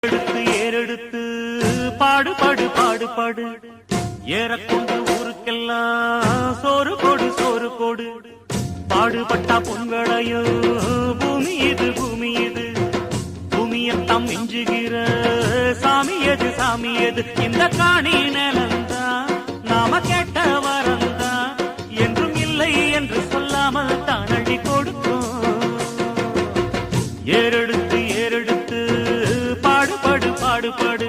எடுத்து ஏறெடுத்து பாடுபாடு பாடுபாடு ஏறக்கொண்டு ஊருக்கெல்லாம் சோறு கொடு சோறு கொடு பாடுபட்டா பொங்கலையோ பூமி இது பூமி இது பூமியத்தான் மிஞ்சுகிற சாமி எது சாமி எது இந்த காணி நிலந்தா நாம கேட்ட வரந்தா என்றும் இல்லை என்று சொல்லாமல் தான் அள்ளி கொடுக்கும் ஏறெடுத்து ஏறெடுத்து பாடுபாடு பாடுபாடு